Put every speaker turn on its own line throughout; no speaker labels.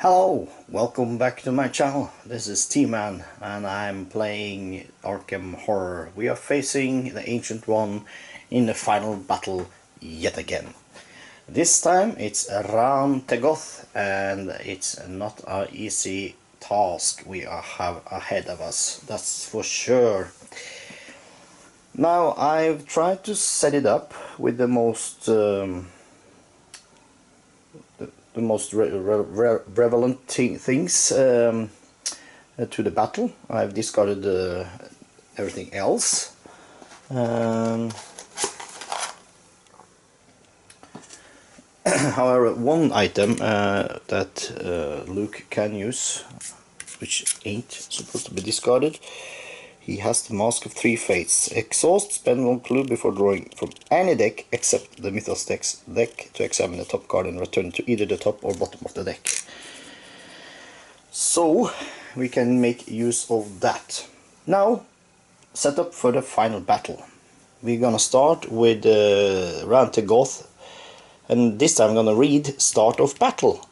Hello, welcome back to my channel. This is T-Man and I'm playing Arkham Horror. We are facing the Ancient One in the final battle yet again. This time it's around Tegoth and it's not an easy task we have ahead of us, that's for sure. Now I've tried to set it up with the most relevant things to the battle. I've discarded everything else. However, one item that Luke can use, which ain't supposed to be discarded, he has the Mask of Three Fates. Exhaust, spend one clue before drawing from any deck except the Mythos deck to examine the top card and return to either the top or bottom of the deck. So we can make use of that. Now, set up for the final battle. We're gonna start with round Tegoth, and this time I'm gonna read Start of Battle.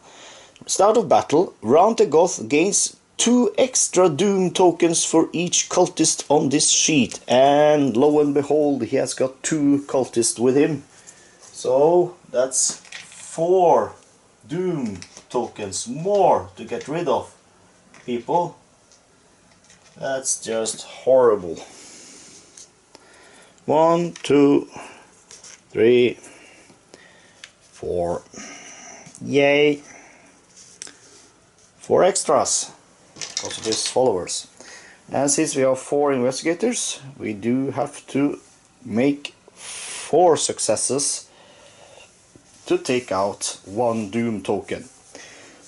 Start of Battle, round Tegoth gains 2 extra Doom tokens for each cultist on this sheet, and lo and behold, he has got 2 cultists with him. So that's 4 Doom tokens more to get rid of, people. That's just horrible. 1, 2, 3, 4. Yay! 4 extras. Because of his followers. And since we have 4 investigators, we do have to make 4 successes to take out 1 Doom token.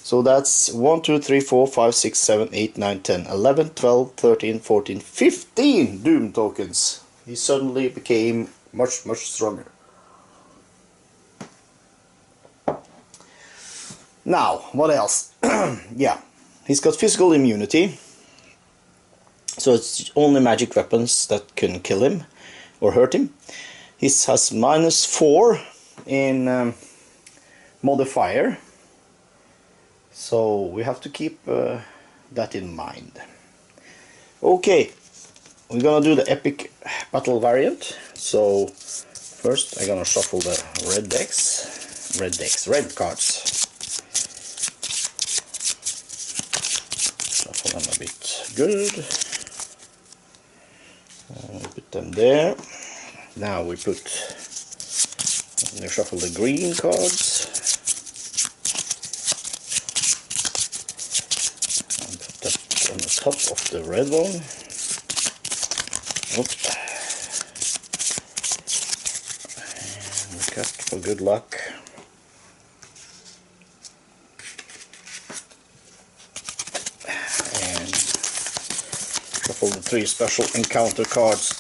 So that's 1, 2, 3, 4, 5, 6, 7, 8, 9, 10, 11, 12, 13, 14, 15 Doom tokens. He suddenly became much stronger. Now, what else? Yeah. He's got physical immunity, so it's only magic weapons that can kill him or hurt him. He has -4 in modifier, so we have to keep that in mind. Okay, we're gonna do the epic battle variant. So first I'm gonna shuffle the red cards. Shuffle them a bit good. Put them there. Now we shuffle the green cards. And put that on the top of the red one. Oops. And we cut for good luck. The 3 special encounter cards.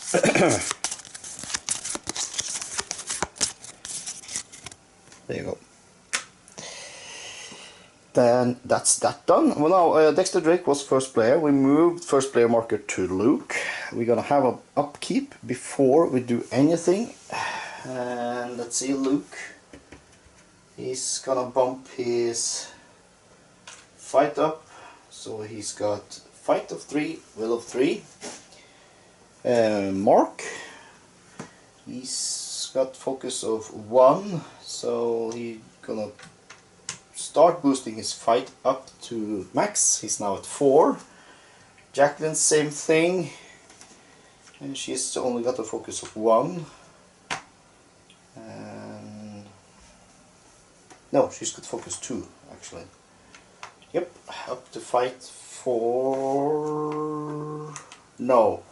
There you go. Then that's that done. Well, now Dexter Drake was first player. We moved first player marker to Luke. We're gonna have an upkeep before we do anything. And let's see, Luke. He's gonna bump his fight up, so he's got Fight of 3, Will of 3. Mark, he's got focus of 1, so he's gonna start boosting his fight up to max. He's now at 4. Jacqueline, same thing, and she's only got a focus of 1. And no, she's got focus 2 actually. Yep, up to fight 4. No,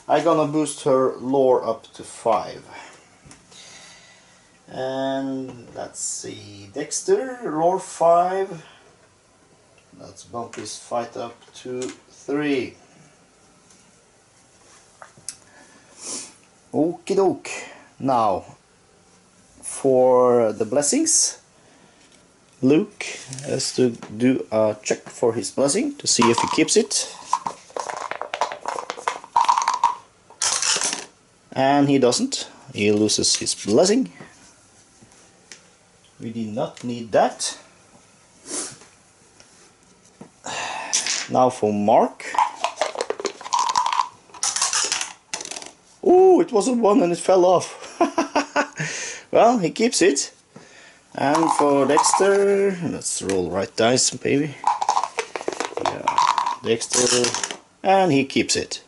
I'm gonna boost her lore up to 5. And let's see, Dexter, lore 5. Let's bump his fight up to 3. Okie doke. Now, for the blessings, Luke has to do a check for his blessing to see if he keeps it. And he doesn't. He loses his blessing. We did not need that. Now for Mark. Oh, it was a 1 and it fell off. Well, he keeps it. And for Dexter, let's roll right dice, baby. Yeah, Dexter, and he keeps it.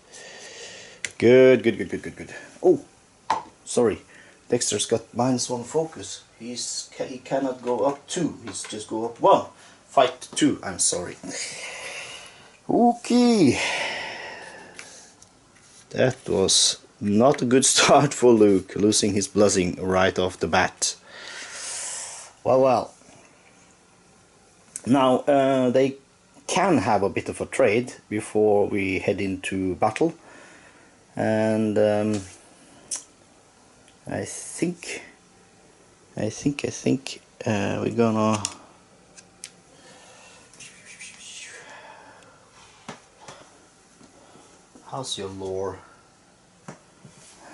Good, good, good, good, good, good. Oh, sorry. Dexter's got -1 focus. He cannot go up 2. He's just go up 1. Fight 2. I'm sorry. Okay. That was not a good start for Luke, losing his blessing right off the bat. Well, well. Now they can have a bit of a trade before we head into battle, and I think we're gonna. How's your lore?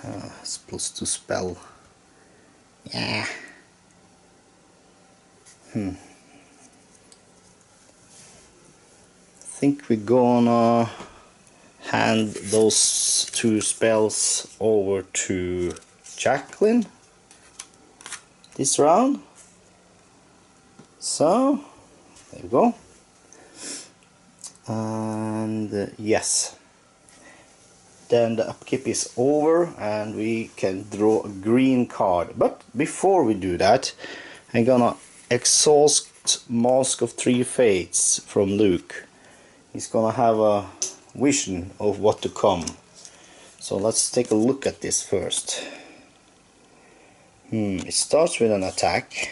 It's supposed to spell. Yeah. I think we're gonna hand those 2 spells over to Jacqueline this round. So there we go. And yes, then the upkeep is over and we can draw a green card. But before we do that, I'm gonna exhaust Mask of 3 Fates from Luke. He's gonna have a vision of what to come. So let's take a look at this first. It starts with an attack.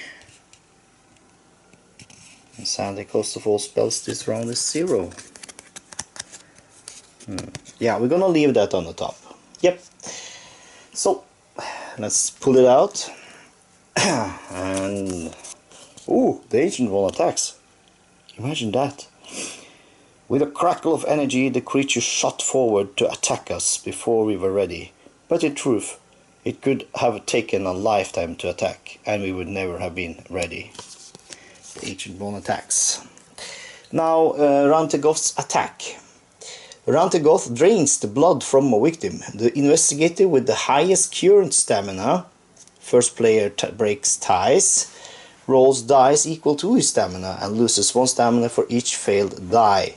And Sandy cost of all spells this round is 0. Yeah, we're gonna leave that on the top. Yep. So let's pull it out. And ooh, the ancient one attacks. Imagine that. With a crackle of energy, the creature shot forward to attack us before we were ready. But in truth, it could have taken a lifetime to attack, and we would never have been ready. The ancient one attacks. Now, Rantegoth's attack. Rantegoth drains the blood from a victim. The investigator with the highest current stamina, first player breaks ties, rolls dice equal to his stamina and loses 1 stamina for each failed die.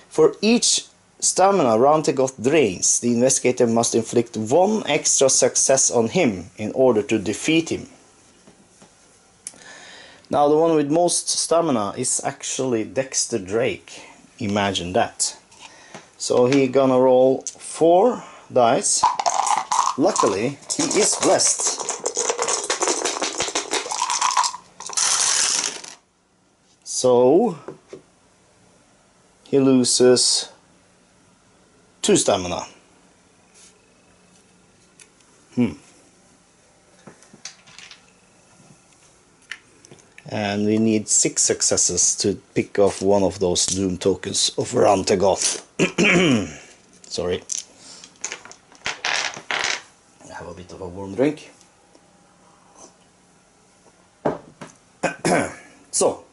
For each stamina Rantegoth drains, the investigator must inflict 1 extra success on him in order to defeat him. Now the one with most stamina is actually Dexter Drake. Imagine that. So he gonna roll 4 dice. Luckily, he is blessed. So he loses 2 stamina. And we need 6 successes to pick off one of those doom tokens of Rantegoth. Sorry. I have a bit of a warm drink. So,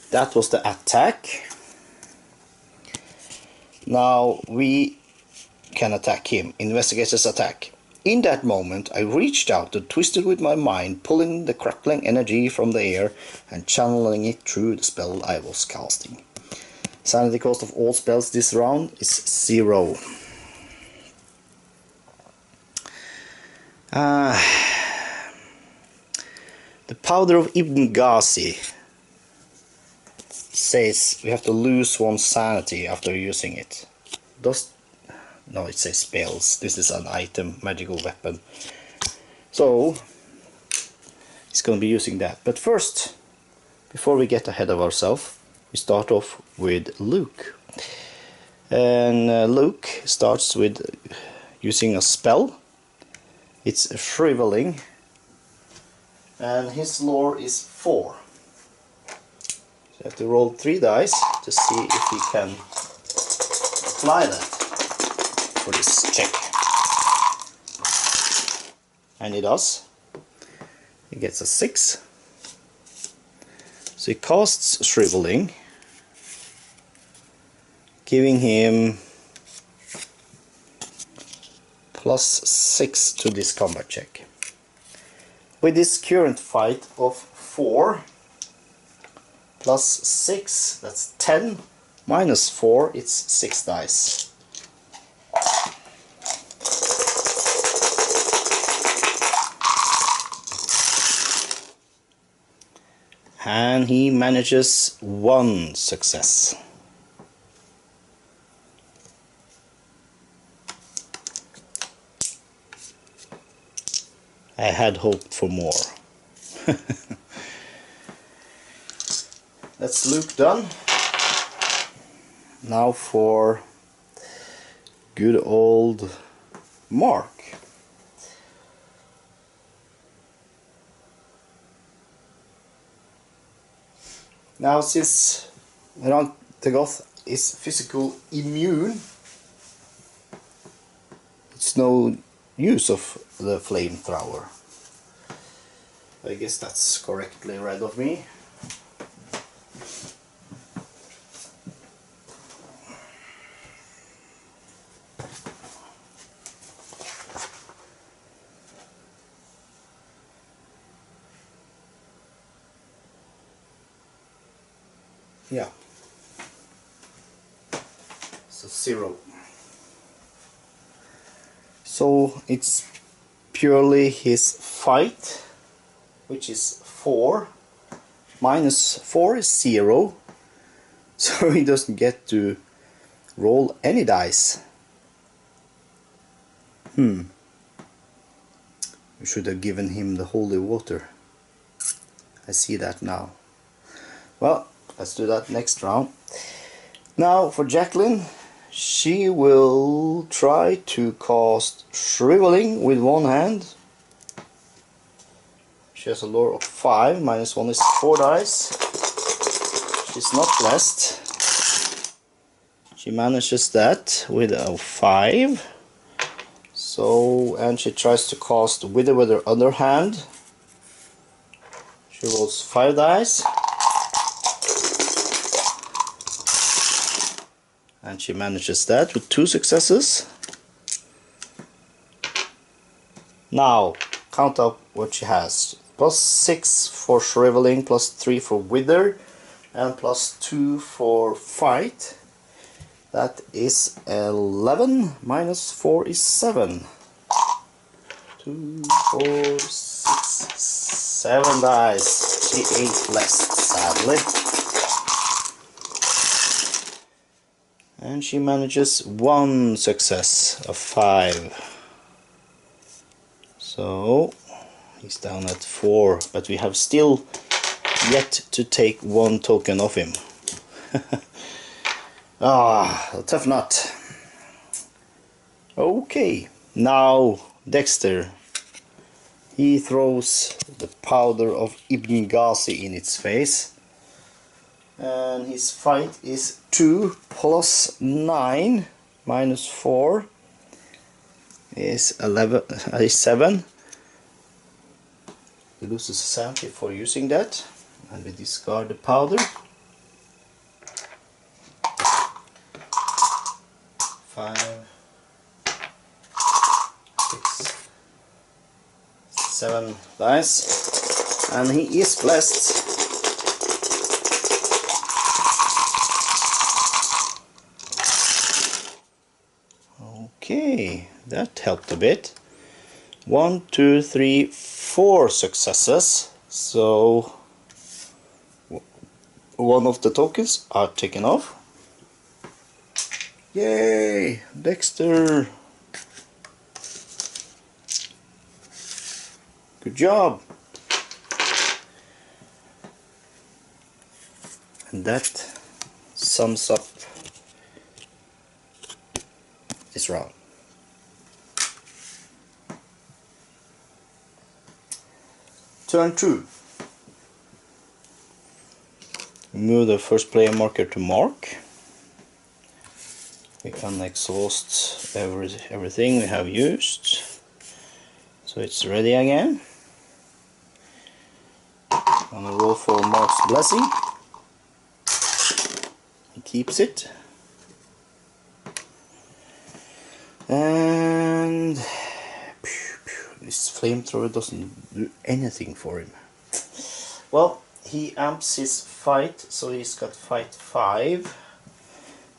that was the attack. Now we can attack him. Investigator's attack. In that moment, I reached out and twisted with my mind, pulling the crackling energy from the air and channeling it through the spell I was casting. Sanity cost of all spells this round is 0. The powder of Ibn Ghazi says we have to lose one's sanity after using it. No, it says spells. This is an item, magical weapon. So he's going to be using that. But first, before we get ahead of ourselves, we start off with Luke. And Luke starts with using a spell. It's shriveling, and his lore is 4. So you have to roll 3 dice to see if he can apply that for this check. And he does. He gets a 6. So he casts shriveling, giving him +6 to this combat check. With this current fight of 4 +6, that's 10, -4, it's 6 dice. And he manages 1 success. I had hoped for more. That's Luke done. Now for good old Mark. Now, since the Goth is physical immune, it's no use of the flamethrower. I guess that's correctly read of me. Yeah. So 0. So it's purely his fight, which is 4. -4 is 0. So he doesn't get to roll any dice. We should have given him the holy water. I see that now. Well, let's do that next round. Now for Jacqueline, she will try to cast Shriveling with one hand. She has a lore of 5, -1 is 4 dice. She's not blessed. She manages that with a 5. So, and she tries to cast Wither with her other hand. She rolls 5 dice. And she manages that with 2 successes. Now, count up what she has. +6 for Shriveling, +3 for Wither, and +2 for Fight. That is 11, -4 is 7. 2, 4, 6, 7 dice. She ain't blessed, sadly. And she manages 1 success of 5. So he's down at 4, but we have still yet to take 1 token of him. A tough nut. Okay, now Dexter. He throws the powder of Ibn Ghazi in its face. And his fight is 2 + 9 -4 is 7. He loses sanity for using that, and we discard the powder. 5, 6, 7 dice, and he is blessed. Okay, that helped a bit. 1, 2, 3, 4 successes. So one of the tokens are taken off. Yay! Dexter! Good job! And that sums up this round. Turn 2. Move the first player marker to Mark. We can exhaust everything we have used. So it's ready again. I'm gonna roll for Mark's blessing. He keeps it. And this flamethrower doesn't do anything for him. Well, he amps his fight, so he's got fight 5.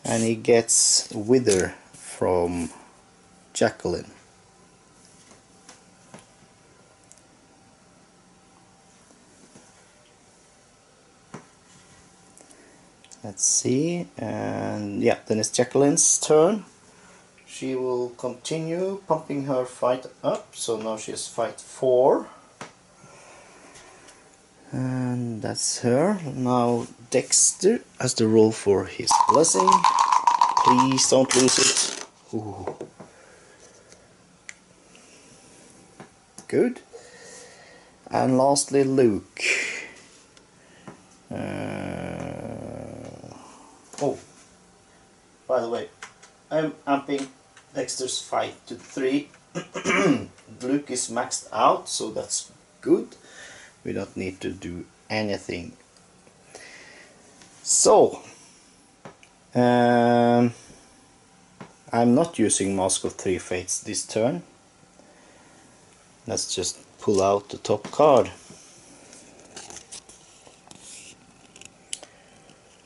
And he gets Wither from Jacqueline. Let's see, and yeah, then it's Jacqueline's turn. She will continue pumping her fight up, so now she has fight 4. And that's her. Now Dexter has to roll for his blessing. Please don't lose it. Ooh. Good. And lastly Luke. Oh, by the way, I'm amping Dexter's fight to 3. Luke is maxed out, so that's good. We don't need to do anything. So, I'm not using Mask of 3 Fates this turn. Let's just pull out the top card.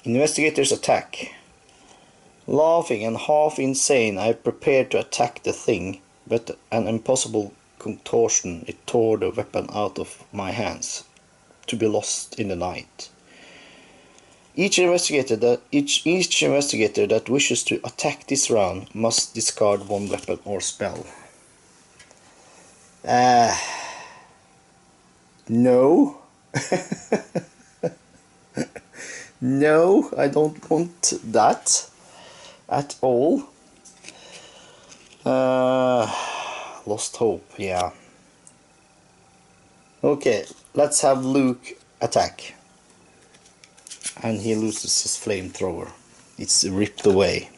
Investigator's attack. Laughing and half insane, I prepared to attack the thing, but an impossible contortion, it tore the weapon out of my hands, to be lost in the night. Each investigator that wishes to attack this round must discard 1 weapon or spell. No. No, I don't want that at all. Lost hope, yeah. Okay, let's have Luke attack. And he loses his flamethrower. It's ripped away.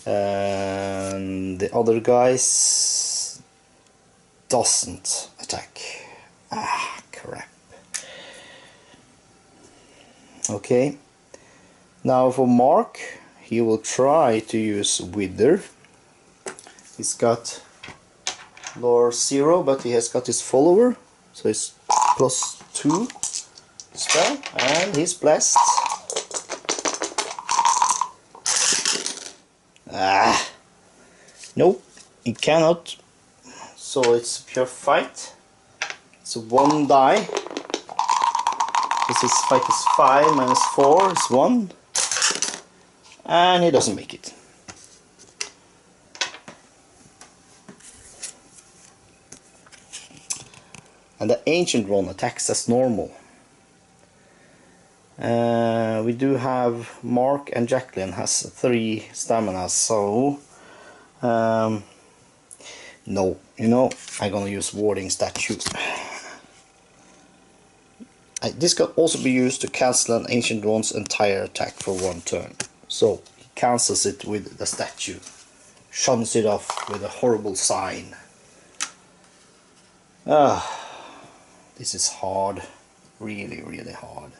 And the other guys doesn't attack. Ah, crap. Okay, now for Mark, he will try to use Wither. He's got lore 0, but he has got his follower, so it's +2 spell, and he's blessed. Ah, nope, he cannot. So it's a pure fight. It's 1 die. His fight is 5 minus 4 is 1, and he doesn't make it. And the Ancient One attacks as normal. We do have Mark and Jacqueline has 3 stamina, so no, you know, I'm gonna use Warding Statue. This can also be used to cancel an Ancient One's entire attack for 1 turn. So he cancels it with the statue, shuns it off with a horrible sign. This is hard, really hard.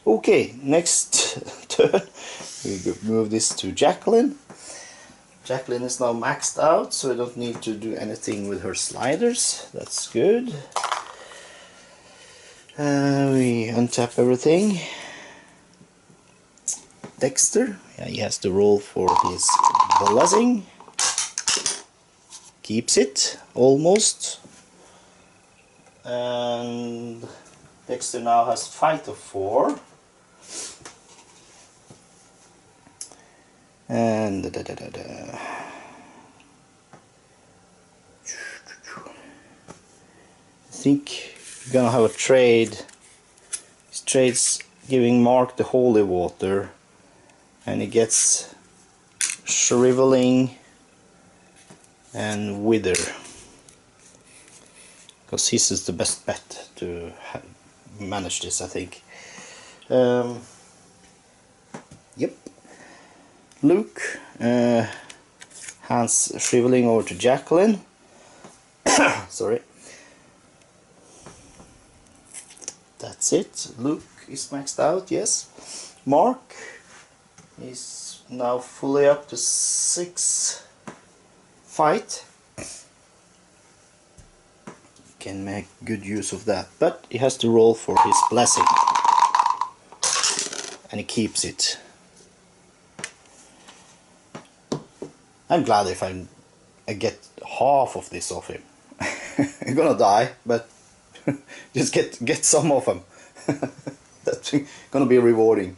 Okay, next turn we move this to Jacqueline. Jacqueline is now maxed out, so we don't need to do anything with her sliders. That's good. We untap everything. Dexter, yeah, he has to roll for his blessing. keeps it almost. And Dexter now has fight of 4. And I think we're gonna have a trade. This trade's giving Mark the holy water, and he gets shriveling and wither, because his is the best bet to manage this, I think. Yep. Luke hands shriveling over to Jacqueline. Sorry. That's it. Luke is maxed out, yes. Mark is now fully up to 6 fight. Can make good use of that, but he has to roll for his blessing, and he keeps it. I'm glad if I get half of this off him. I'm gonna die, but just get some of them. That's gonna be rewarding.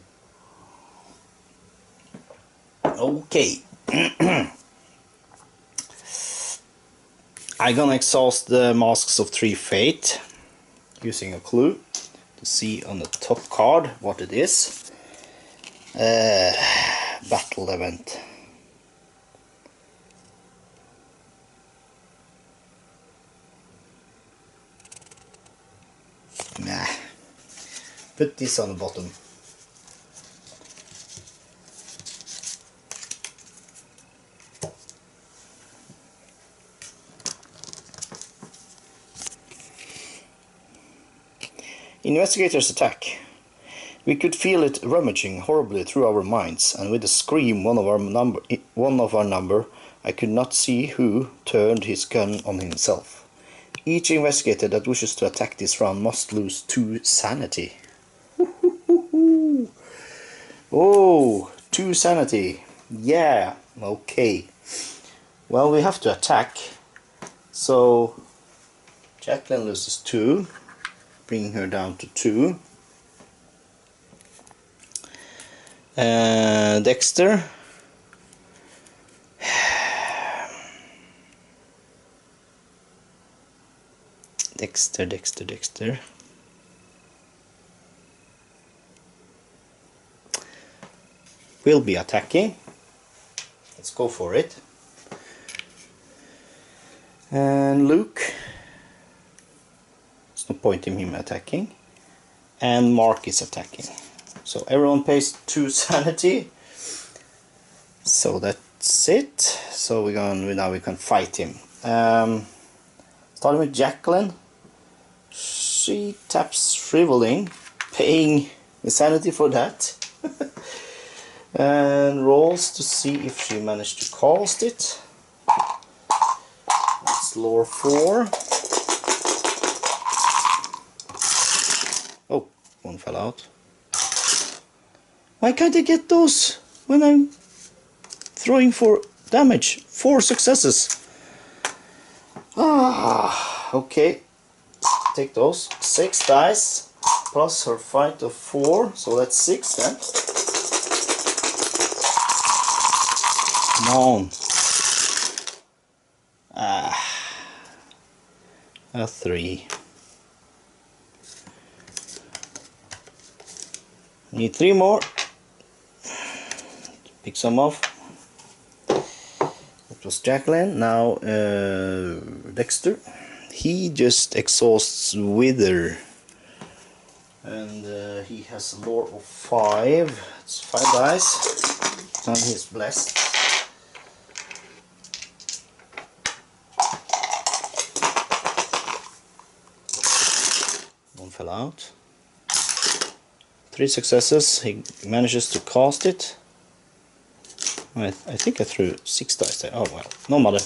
Okay. I'm gonna exhaust the Masks of 3 Fate using a clue to see on the top card what it is. Battle event. Nah. Put this on the bottom. Investigators attack. We could feel it rummaging horribly through our minds, and with a scream one of our number, I could not see who turned his gun on himself. Each investigator that wishes to attack this round must lose 2 sanity. Oh, 2 sanity. Yeah, okay. Well, we have to attack. So Jacqueline loses 2, bringing her down to 2. Dexter. Dexter. We'll be attacking. Let's go for it. And Luke. There's no point in him attacking. And Mark is attacking. So everyone pays 2 sanity. So that's it. So now we can fight him. Starting with Jacqueline. She taps shriveling, paying the sanity for that. And rolls to see if she managed to cast it. That's lore 4. Oh, one fell out. Why can't I get those when I'm throwing for damage? 4 successes. Okay. Take those. 6 dice plus her fight of 4, so that's 6 then. Come on. A 3. Need 3 more. Pick some off. That was Jacqueline. Now Dexter. He just exhausts Wither, and he has a lore of 5. It's 5 dice, and he's blessed. One fell out. 3 successes. He manages to cast it. I think I threw 6 dice there. Oh well, no matter.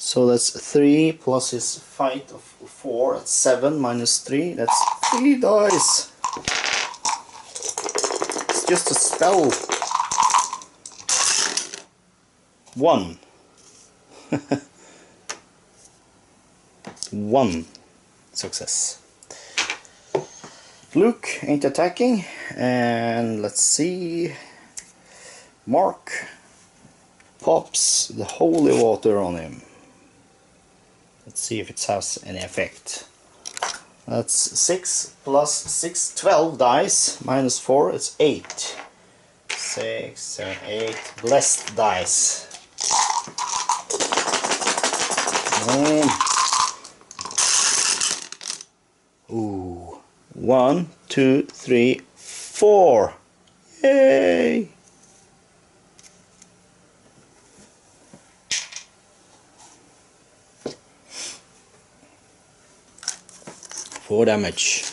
So that's 3 plus his fight of 4, that's 7 minus 3, that's 3 dice. It's just a spell. 1. 1 success. Luke ain't attacking, and let's see. Mark pops the holy water on him. Let's see if it has any effect. That's 6 plus 6, 12 dice, minus 4, it's 8. 6, 7, 8, blessed dice. Ooh, 1, 2, 3, 4. Yay! 4 damage.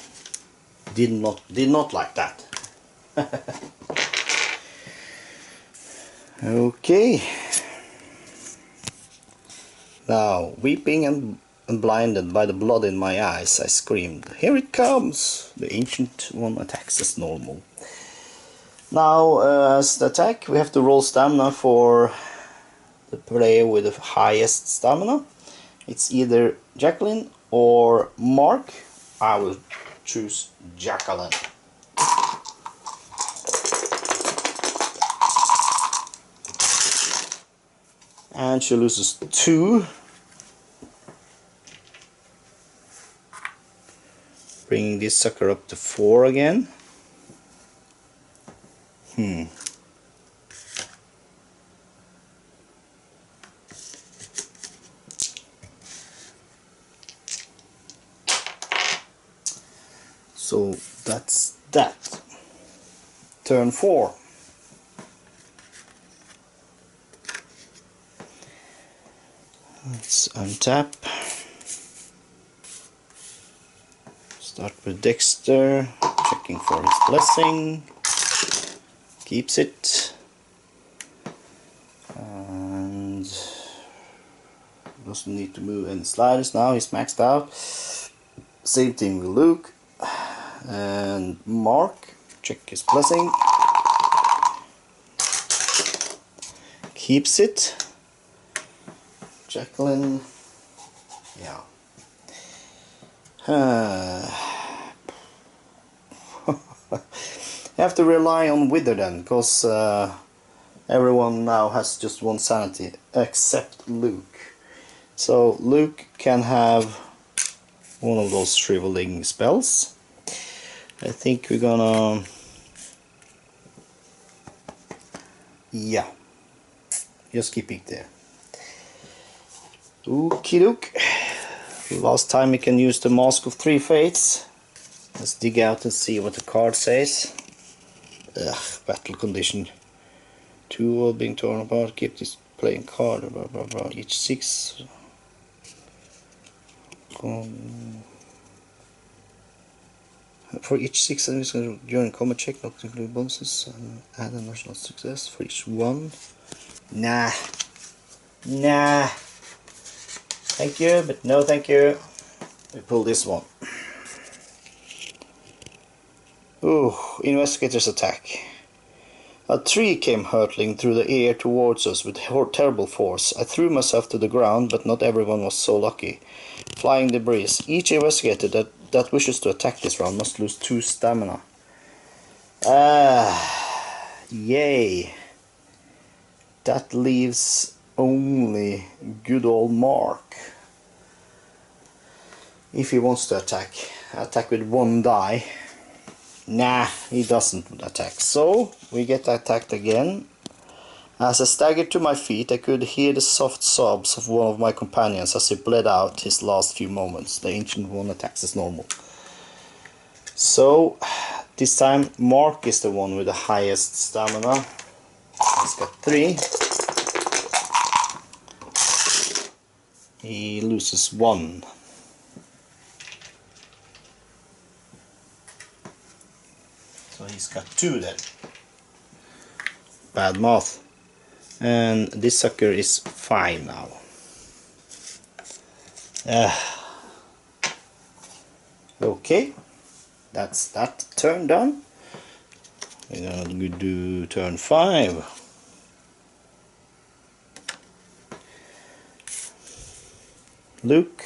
Did not like that. Okay. Now, weeping and blinded by the blood in my eyes, I screamed, "Here it comes!" The ancient one attacks as normal. Now, as the attack, we have to roll stamina for the player with the highest stamina. It's either Jacqueline or Mark. I will choose Jacqueline. And she loses 2. Bringing this sucker up to 4 again. So that's that. Turn 4. Let's untap. Start with Dexter, checking for his blessing. Keeps it. And doesn't need to move any sliders now, he's maxed out. Same thing with Luke. And Mark, check his blessing. Keeps it. Jacqueline, yeah. You have to rely on Wither then, because everyone now has just 1 sanity except Luke. So Luke can have one of those shriveling spells. I think we're gonna, yeah, just keep it there. Okie doke. Last time we can use the Mask of 3 Fates. Let's dig out and see what the card says. Battle condition. 2 all being torn apart. Keep this playing card. Blah, blah, blah. Each 6. For each 6 enemies during combat check, not include bonuses, and add a national success for each 1. Nah. Thank you, but no thank you. We pull this one. Ooh, investigators attack. A tree came hurtling through the air towards us with terrible force. I threw myself to the ground, but not everyone was so lucky. Flying debris. Each investigator that wishes to attack this round must lose 2 stamina. Yay. That leaves only good old Mark. If he wants to attack with 1 die. Nah, he doesn't attack. So we get attacked again. As I staggered to my feet, I could hear the soft sobs of one of my companions as he bled out his last few moments. The ancient one attacks as normal. So this time Mark is the one with the highest stamina. He's got 3. He loses 1. So he's got 2 then. Bad math. And this sucker is 5 now. Okay, that's that turn done. We're gonna do turn 5. Luke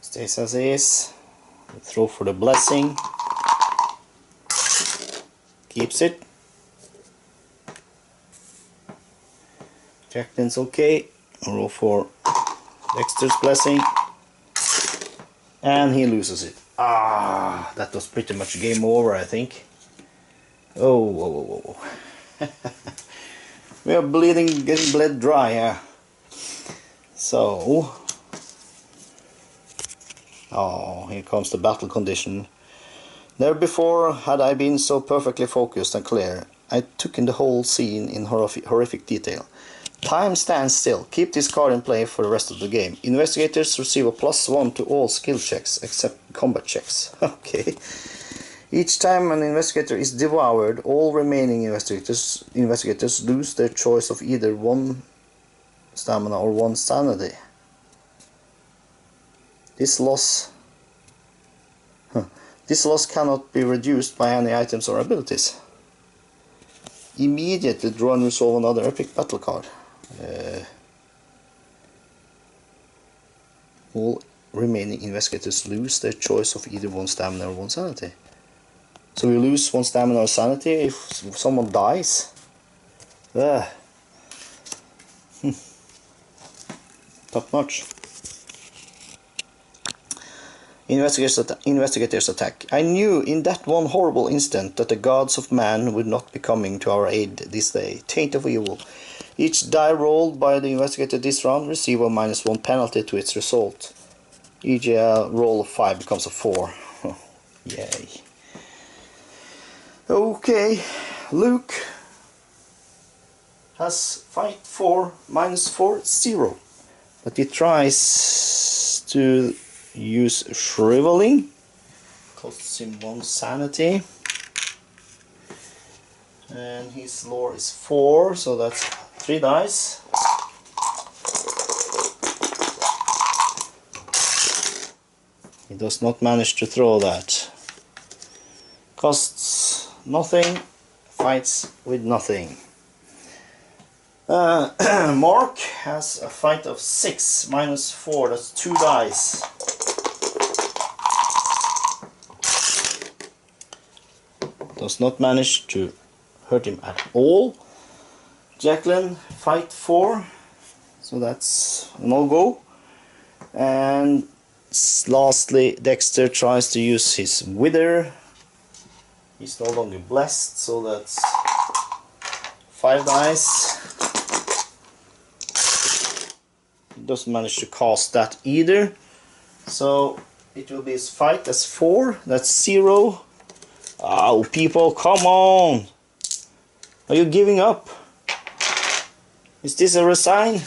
stays as is. Throw for the blessing. Keeps it. Jacqueline's okay. Roll for Dexter's blessing. And he loses it. Ah, that was pretty much game over, I think. Oh, whoa, whoa, whoa. We are bleeding, getting bled dry here. So, oh, here comes the battle condition. Never before had I been so perfectly focused and clear. I took in the whole scene in horrific detail. Time stands still. Keep this card in play for the rest of the game. Investigators receive a +1 to all skill checks except combat checks. Okay. Each time an investigator is devoured, all remaining investigators lose their choice of either 1 stamina or 1 sanity. This loss cannot be reduced by any items or abilities. Immediately draw and resolve another epic battle card. All remaining investigators lose their choice of either 1 stamina or 1 sanity. So we lose 1 stamina or sanity if someone dies. Top notch. Investigators attack. I knew in that one horrible instant that the gods of man would not be coming to our aid this day. Taint of evil. Each die rolled by the investigator this round receive a -1 penalty to its result. Each roll of 5 becomes a 4. Yay. Okay, Luke has fight 4 -4 0, but he tries to use shriveling. Costs him 1 sanity, and his lore is 4, so that's 3 dice. He does not manage to throw that. Costs nothing, fights with nothing. Mark has a fight of 6 -4, that's 2 dice. Does not manage to hurt him at all. Jacqueline, fight 4, so that's a no-go. And lastly, Dexter tries to use his wither. He's no longer blessed, so that's 5 dice. He doesn't manage to cast that either, so it will be his fight. That's 4, that's 0. Oh, people, come on! Are you giving up? Is this a resign?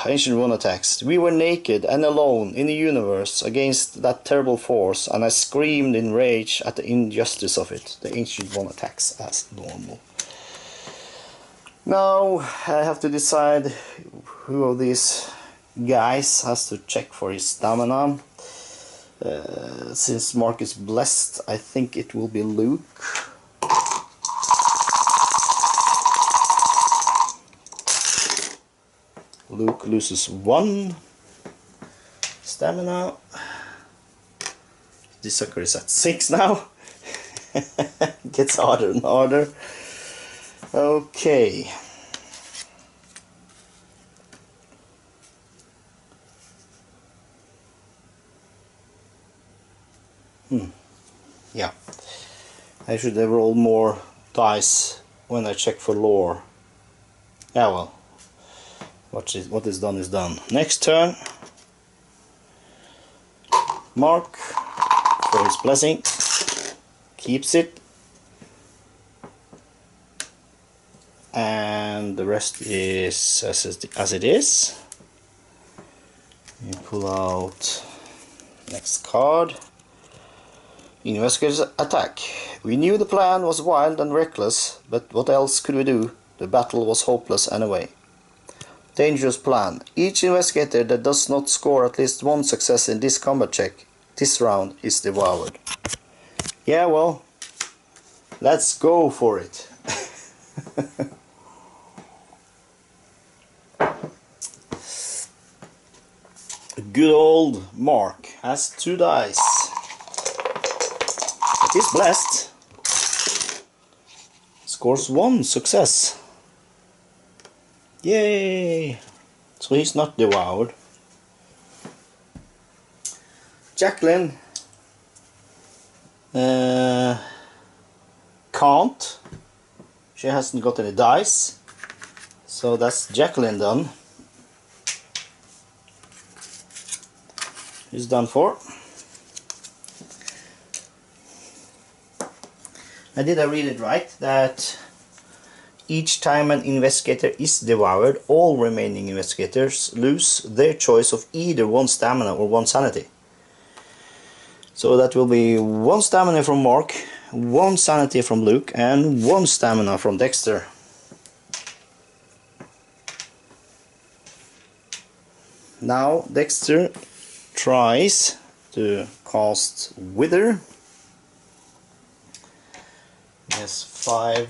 Ancient One attacks. We were naked and alone in the universe against that terrible force, and I screamed in rage at the injustice of it. The Ancient One attacks as normal. Now I have to decide who of these guys has to check for his stamina. Since Mark is blessed, I think it will be Luke. Luke loses 1 stamina. This sucker is at 6 now. Gets harder and harder. Okay. Yeah. I should have rolled more dice when I check for lore. Yeah, well. What is done is done. Next turn. Mark for his blessing. Keeps it. And the rest is as it is. You pull out next card. Investigators attack. We knew the plan was wild and reckless, but what else could we do? The battle was hopeless anyway. Dangerous plan. Each investigator that does not score at least 1 success in this combat check this round is devoured. Yeah, well, let's go for it. Good old Mark has 2 dice. But he's blessed. Scores 1 success. Yay! So he's not devoured. Jacqueline can't. She hasn't got any dice. So that's Jacqueline done. She's done for. Did I read it right? That each time an investigator is devoured, all remaining investigators lose their choice of either 1 stamina or 1 sanity. So that will be 1 stamina from Mark, 1 sanity from Luke, and 1 stamina from Dexter. Now Dexter tries to cast Wither. Yes, 5,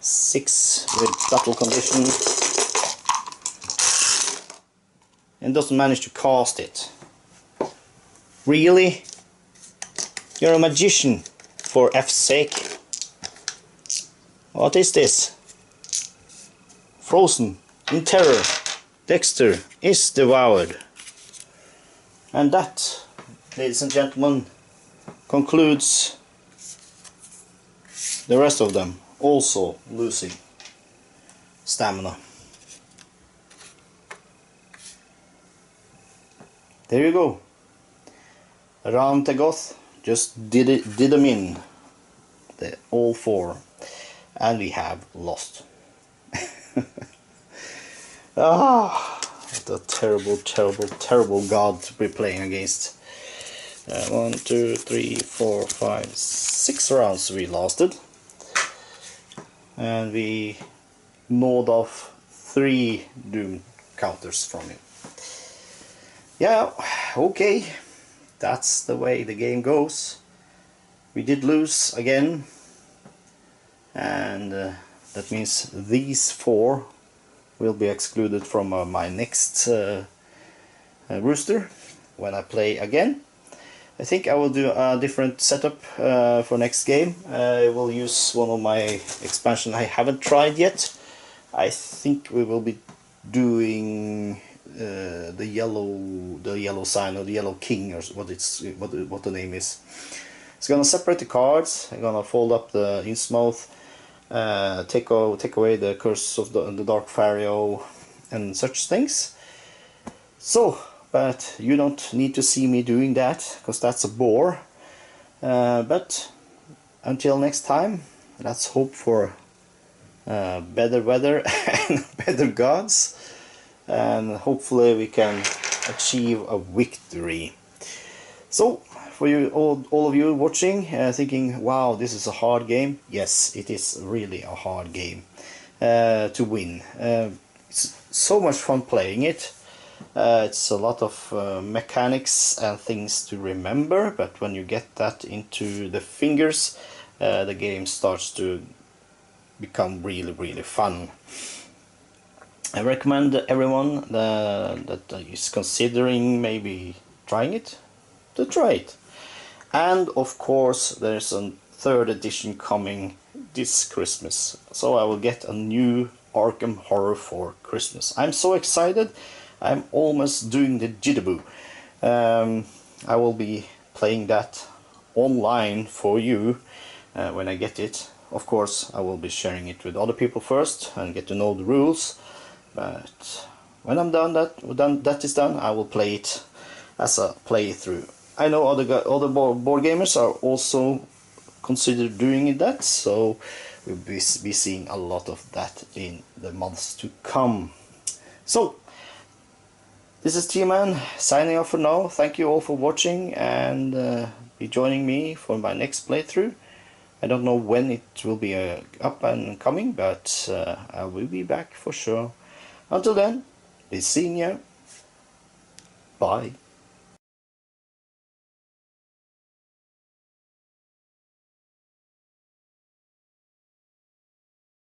6 with battle condition, and doesn't manage to cast it. Really? You're a magician, for F's sake. What is this? Frozen in terror. Dexter is devoured. And that, ladies and gentlemen, concludes the rest of them also losing stamina. There you go. Rantegoth just did them in. All 4. And we have lost. What a terrible, terrible, terrible god to be playing against. 1, 2, 3, 4, 5, 6 rounds we lasted. And we gnawed off 3 doom counters from him. Yeah, okay. That's the way the game goes. We did lose again. And that means these 4 will be excluded from my next rooster when I play again. I think I will do a different setup for next game. I will use one of my expansion I haven't tried yet. I think we will be doing the yellow sign, or the yellow king, or what the name is. It's gonna separate the cards. I'm gonna fold up the Innsmouth, take away the curse of the dark Pharaoh and such things. So, but you don't need to see me doing that, because that's a bore. But until next time, let's hope for better weather and better gods, and hopefully we can achieve a victory. So, for you all of you watching, thinking, wow, this is a hard game. Yes, it is really a hard game to win. It's so much fun playing it. It's a lot of mechanics and things to remember, but when you get that into the fingers, the game starts to become really, really fun. I recommend everyone that is considering maybe trying it to try it. And of course there's a 3rd edition coming this Christmas, so I will get a new Arkham Horror for Christmas. I'm so excited. I'm almost doing the jitterboo. I will be playing that online for you when I get it. Of course I will be sharing it with other people first and get to know the rules, but when I'm done, that is done, I will play it as a playthrough. I know other board gamers are also considered doing that, so we'll be seeing a lot of that in the months to come. So this is T-Man signing off for now. Thank you all for watching, and be joining me for my next playthrough. I don't know when it will be up and coming, but I will be back for sure. Until then, be seeing you. Bye.